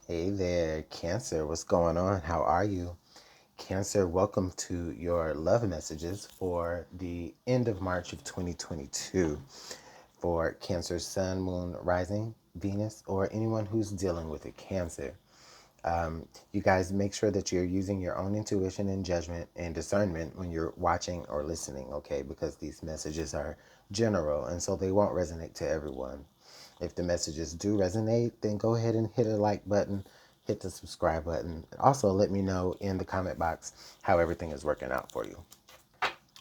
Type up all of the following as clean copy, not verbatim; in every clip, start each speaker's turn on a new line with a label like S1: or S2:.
S1: Hey there, Cancer. What's going on? How are you? Cancer, welcome to your love messages for the end of March of 2022 for Cancer, Sun, Moon, Rising, Venus, or anyone who's dealing with a Cancer. You guys make sure that you're using your own intuition and judgment and discernment when you're watching or listening, okay? Because these messages are general and so they won't resonate to everyone. If the messages do resonate, then go ahead and hit a like button, hit the subscribe button. Also, let me know in the comment box how everything is working out for you.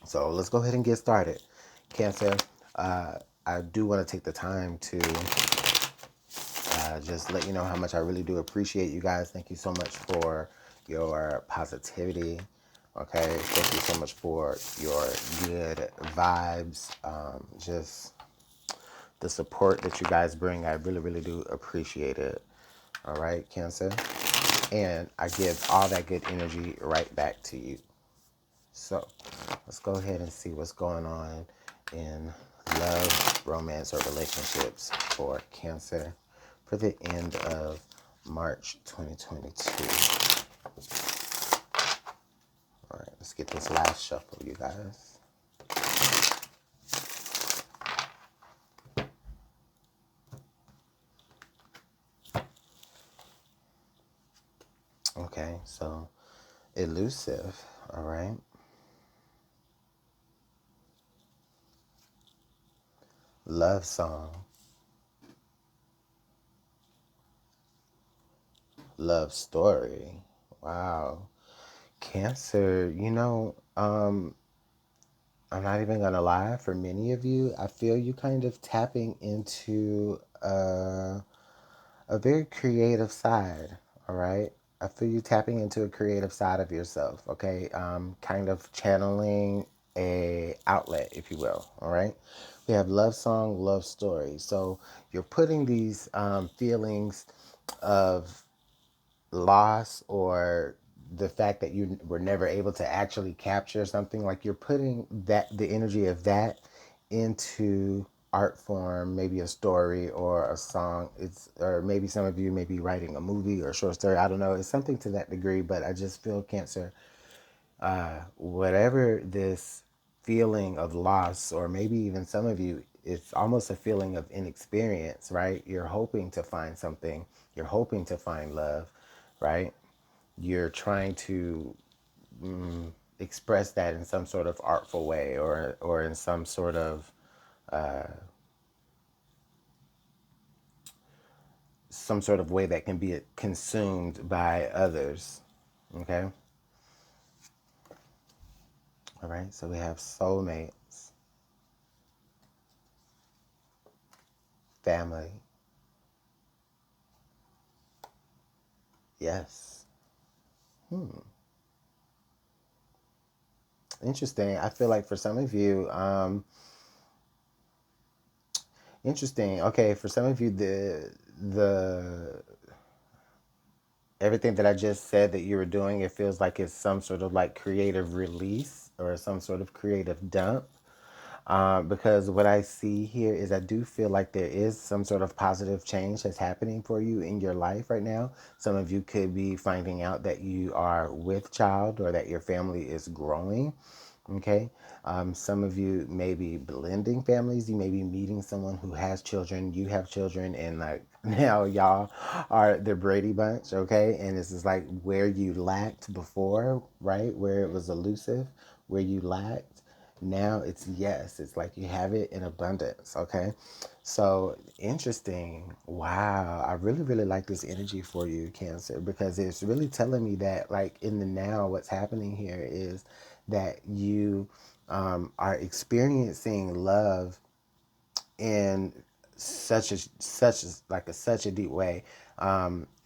S1: So let's go ahead and get started. Cancer, I do want to take the time to just let you know how much I really do appreciate you guys. Thank you so much for your positivity. Okay, thank you so much for your good vibes. Just the support that you guys bring, I really, really do appreciate it. All right, Cancer. And I give all that good energy right back to you. So let's go ahead and see what's going on in love, romance, or relationships for Cancer for the end of March 2022. All right, let's get this last shuffle, you guys. Okay, so elusive, all right. Love song, love story. Wow. Cancer, I'm not even gonna lie, for many of you, I feel you kind of tapping into a very creative side, all right? I feel you tapping into a creative side of yourself, okay? Kind of channeling a outlet, if you will, all right? We have love song, love story. So you're putting these feelings of loss or the fact that you were never able to actually capture something, like you're putting that the energy of that into art form, maybe a story or a song. It's, or maybe some of you may be writing a movie or a short story, I don't know, it's something to that degree. But I just feel, Cancer, whatever this feeling of loss, or maybe even some of you, it's almost a feeling of inexperience, right? You're hoping to find something, you're hoping to find love, right? You're trying to express that in some sort of artful way, or in some sort of way that can be consumed by others. Okay. All right. So we have soulmates, family. Yes. Interesting. I feel like for some of you, interesting. Okay, for some of you, the everything that I just said that you were doing, it feels like it's some sort of like creative release or some sort of creative dump. Because what I see here is I do feel like there is some sort of positive change that's happening for you in your life right now. Some of you could be finding out that you are with child, or that your family is growing. Okay. Some of you may be blending families. You may be meeting someone who has children. You have children, and like now y'all are the Brady Bunch. Okay. And this is like where you lacked before, right? Where it was elusive, where you lacked. Now it's yes. It's like you have it in abundance. Okay. So interesting. Wow. I really, really like this energy for you, Cancer, because it's really telling me that, like, in the now, what's happening here is that you are experiencing love in such a deep way.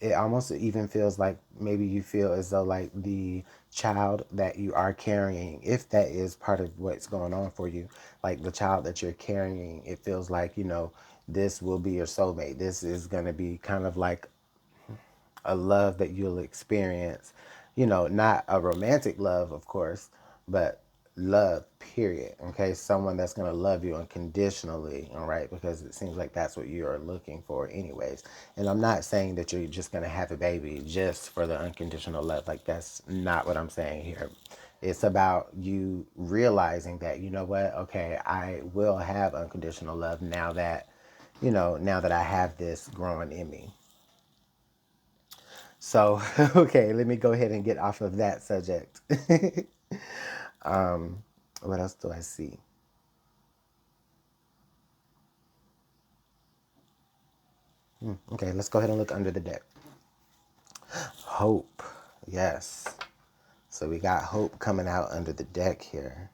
S1: It almost even feels like maybe you feel as though like the child that you are carrying, if that is part of what's going on for you, like the child that you're carrying, it feels like, this will be your soulmate. This is going to be kind of like a love that you'll experience, not a romantic love, of course, but love, period. Okay, someone that's going to love you unconditionally, all right, because it seems like that's what you are looking for anyways. And I'm not saying that you're just going to have a baby just for the unconditional love. Like, that's not what I'm saying here. It's about you realizing that, you know what, okay, I will have unconditional love now that, now that I have this growing in me. So, okay, let me go ahead and get off of that subject. What else do I see? Okay, let's go ahead and look under the deck. Hope. Yes. So we got hope coming out under the deck here.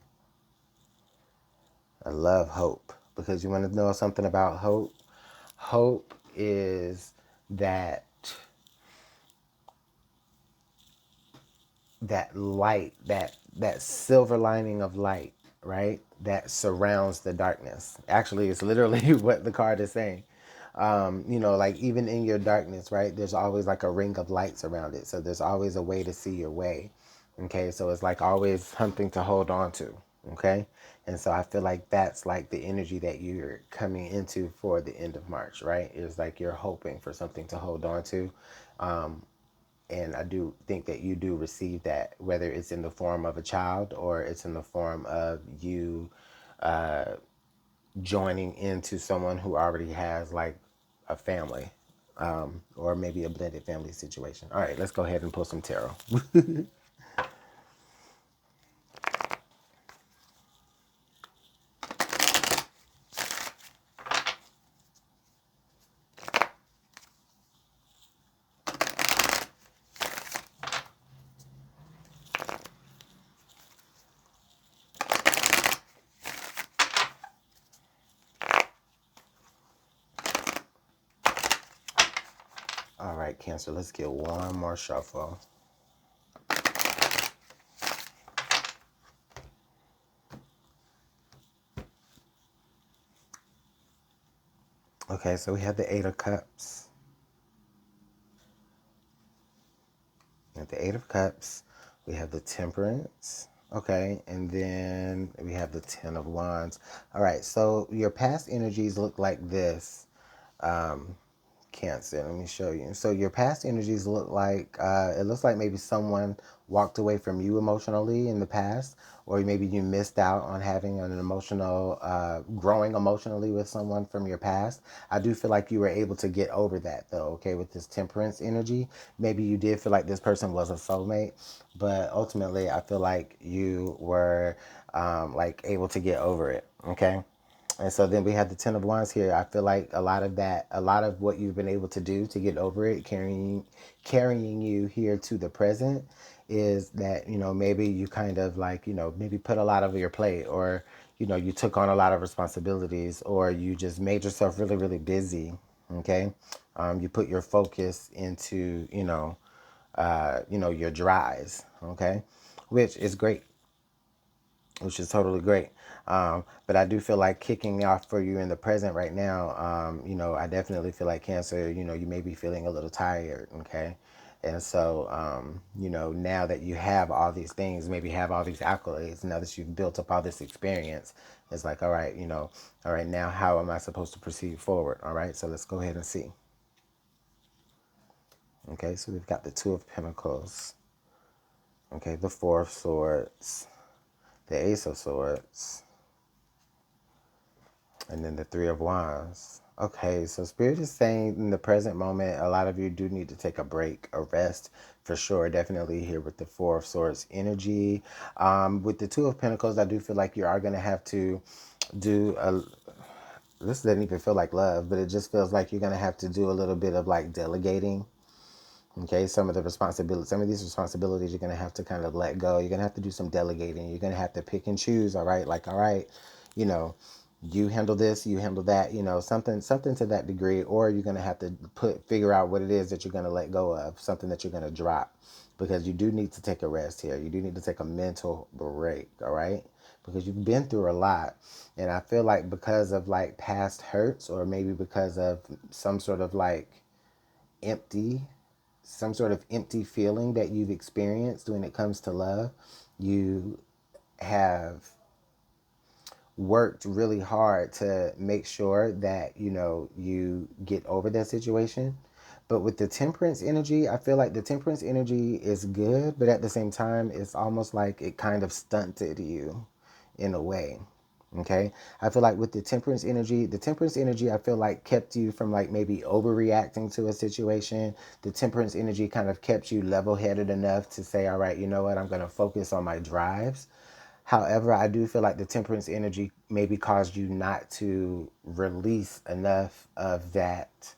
S1: I love hope because you want to know something about hope? Hope is that light, that silver lining of light, right? That surrounds the darkness. Actually, it's literally what the card is saying. Like even in your darkness, right? There's always like a ring of lights around it. So there's always a way to see your way. Okay, so it's like always something to hold on to. Okay, and so I feel like that's like the energy that you're coming into for the end of March, right? It's like you're hoping for something to hold on to. And I do think that you do receive that, whether it's in the form of a child or it's in the form of you joining into someone who already has like a family, or maybe a blended family situation. All right, let's go ahead and pull some tarot. All right, Cancer, let's get one more shuffle. Okay, so we have the Eight of Cups. We have the Eight of Cups. We have the Temperance. Okay, and then we have the Ten of Wands. All right, so your past energies look like this. Cancer, let me show you. So your past energies look like, it looks like maybe someone walked away from you emotionally in the past, or maybe you missed out on having an emotional, growing emotionally with someone from your past. I do feel like you were able to get over that though, okay, with this Temperance energy. Maybe you did feel like this person was a soulmate, but ultimately I feel like you were like able to get over it, okay? And so then we have the Ten of Wands here. I feel like a lot of what you've been able to do to get over it, carrying you here to the present, is that, maybe you kind of like, maybe put a lot of your plate, or, you took on a lot of responsibilities, or you just made yourself really, really busy. Okay. You put your focus into, your drives. Okay. Which is great, which is totally great. But I do feel like kicking off for you in the present right now, I definitely feel like Cancer, you may be feeling a little tired, okay? And so, now that you have all these things, maybe have all these accolades, now that you've built up all this experience, it's like, all right, all right, now how am I supposed to proceed forward? All right, so let's go ahead and see. Okay, so we've got the Two of Pentacles, okay, the Four of Swords, the Ace of Swords, and then the Three of Wands. Okay, so Spirit is saying in the present moment, a lot of you do need to take a break, a rest, for sure. Definitely here with the Four of Swords energy. With the Two of Pentacles, I do feel like you are going to have to do a... This doesn't even feel like love, but it just feels like you're going to have to do a little bit of like delegating. Okay, some of these responsibilities you're going to have to kind of let go. You're going to have to do some delegating. You're going to have to pick and choose, all right? Like, all right, you know, you handle this, you handle that, something to that degree, or you're going to have to figure out what it is that you're going to let go of, something that you're going to drop, because you do need to take a rest here. You do need to take a mental break, all right? Because you've been through a lot. And I feel like because of like past hurts, or maybe because of some sort of like empty some sort of empty feeling that you've experienced when it comes to love, you have worked really hard to make sure that, you know, you get over that situation. But with the temperance energy, I feel like the temperance energy is good, but at the same time, it's almost like it kind of stunted you in a way. Okay. I feel like with the temperance energy, I feel like kept you from like maybe overreacting to a situation. The temperance energy kind of kept you level headed enough to say, all right, you know what, I'm going to focus on my drives. However, I do feel like the temperance energy maybe caused you not to release enough of that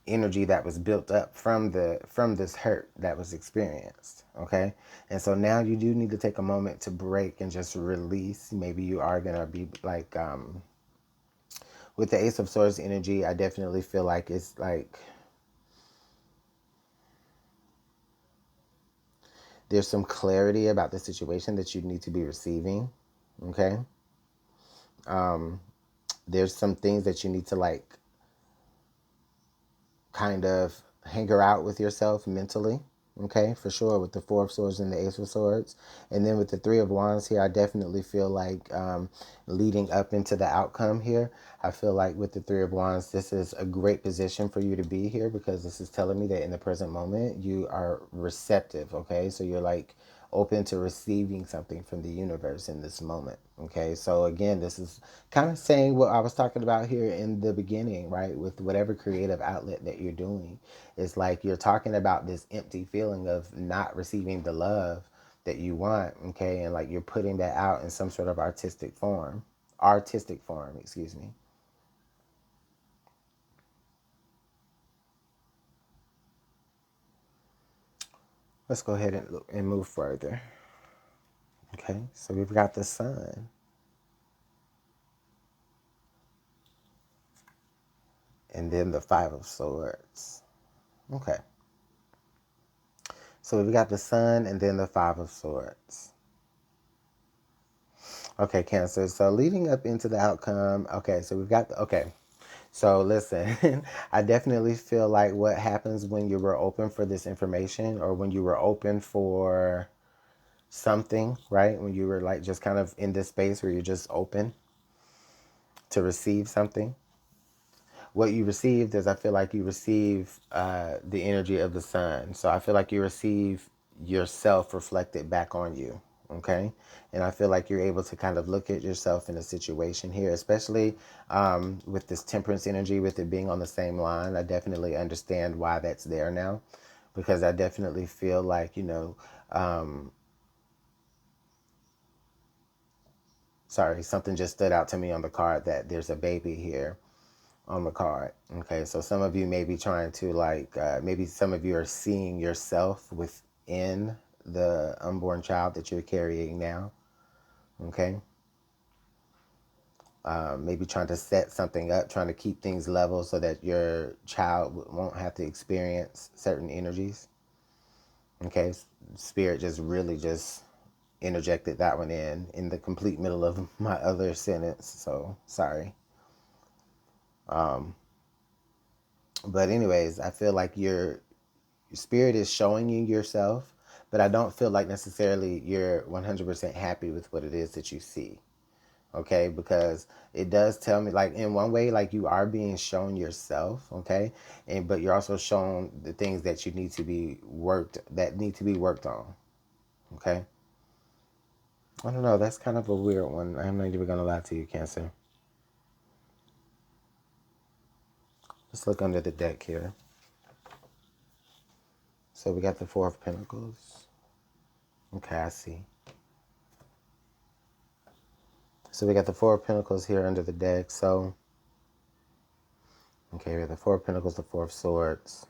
S1: energy that was built up from this hurt that was experienced. Okay. And so now you do need to take a moment to break and just release. Maybe you are gonna be like with the Ace of Swords energy, I definitely feel like it's like there's some clarity about the situation that you need to be receiving. Okay. There's some things that you need to like kind of hanker out with yourself mentally. Okay, for sure, with the Four of Swords and the Ace of Swords. And then with the Three of Wands here, I definitely feel like leading up into the outcome here, I feel like with the Three of Wands, this is a great position for you to be here because this is telling me that in the present moment, you are receptive. Okay, so you're like open to receiving something from the universe in this moment. Okay, so again, this is kind of saying what I was talking about here in the beginning, right? With whatever creative outlet that you're doing, it's like you're talking about this empty feeling of not receiving the love that you want. Okay, and like you're putting that out in some sort of artistic form, excuse me. Let's go ahead and move further. Okay, so we've got the Sun and then the Five of Swords. Okay. So we've got the Sun and then the Five of Swords. Okay, Cancer. So leading up into the outcome, okay, so we've got okay. So listen, I definitely feel like what happens when you were open for this information or when you were open for something, right? When you were like just kind of in this space where you're just open to receive something. What you received is I feel like you receive the energy of the Sun. So I feel like you receive yourself reflected back on you. Okay. And I feel like you're able to kind of look at yourself in a situation here, especially with this temperance energy, with it being on the same line. I definitely understand why that's there now because I definitely feel like, you know, sorry, something just stood out to me on the card that there's a baby here on the card. Okay, so some of you may be trying to like, maybe some of you are seeing yourself within the unborn child that you're carrying now. Okay, maybe trying to set something up, trying to keep things level so that your child won't have to experience certain energies. Okay, Spirit just really just interjected that one in the complete middle of my other sentence. So sorry. But anyways, I feel like your spirit is showing you yourself, but I don't feel like necessarily you're 100% happy with what it is that you see. Okay, because it does tell me like in one way like you are being shown yourself, okay? And but you're also shown the things that you need to be worked on, okay? I don't know, that's kind of a weird one. I'm not even going to lie to you, Cancer. Let's look under the deck here. So we got the Four of Pentacles. Okay, I see. So we got the Four of Pentacles here under the deck. So, okay, we have the Four of Pentacles, the Four of Swords.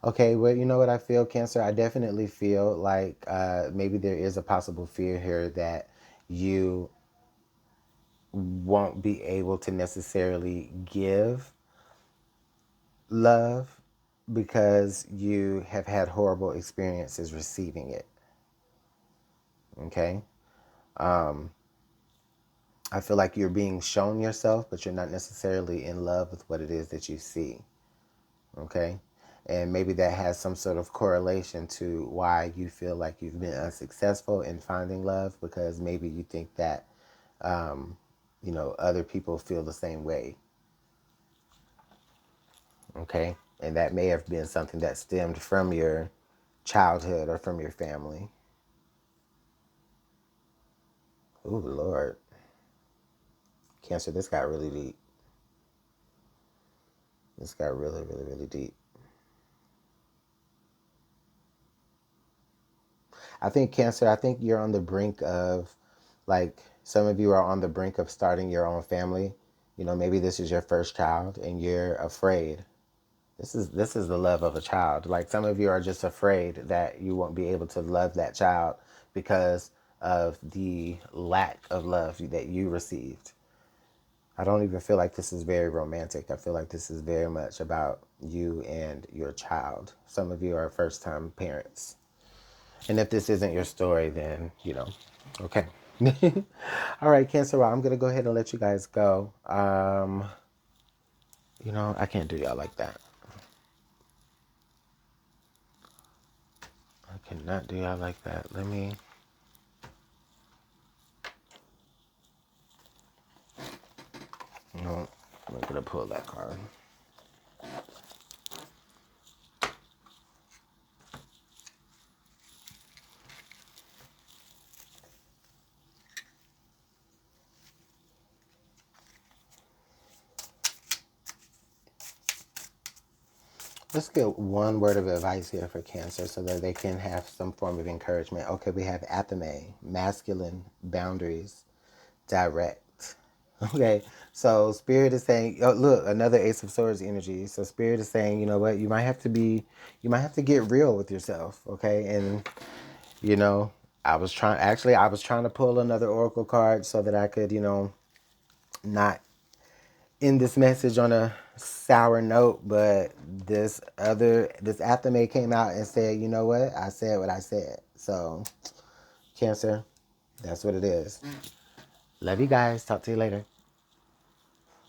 S1: Okay, well, you know what I feel, Cancer? I definitely feel like maybe there is a possible fear here that you won't be able to necessarily give love because you have had horrible experiences receiving it. Okay? I feel like you're being shown yourself, but you're not necessarily in love with what it is that you see. Okay? And maybe that has some sort of correlation to why you feel like you've been unsuccessful in finding love, because maybe you think that, other people feel the same way. Okay? And that may have been something that stemmed from your childhood or from your family. Oh, Lord. Cancer, this got really deep. This got really, really, really deep. I think Cancer, I think you're on the brink of, like, some of you are on the brink of starting your own family. Maybe this is your first child and you're afraid. This is the love of a child. Like, some of you are just afraid that you won't be able to love that child because of the lack of love that you received. I don't even feel like this is very romantic. I feel like this is very much about you and your child. Some of you are first-time parents. And if this isn't your story, then, okay. All right, Cancer, well, I'm going to go ahead and let you guys go. I can't do y'all like that. I cannot do y'all like that. No, I'm going to pull that card. Let's get one word of advice here for Cancer so that they can have some form of encouragement. Okay, we have athame, masculine, boundaries, direct. Okay, so Spirit is saying, oh, look, another Ace of Swords energy. So Spirit is saying, you know what, you might have to get real with yourself, okay? And, I was trying to pull another Oracle card so that I could, not end this message on a sour note, but this athame came out and said, you know what? I said what I said. So, Cancer, that's what it is. Love you guys. Talk to you later.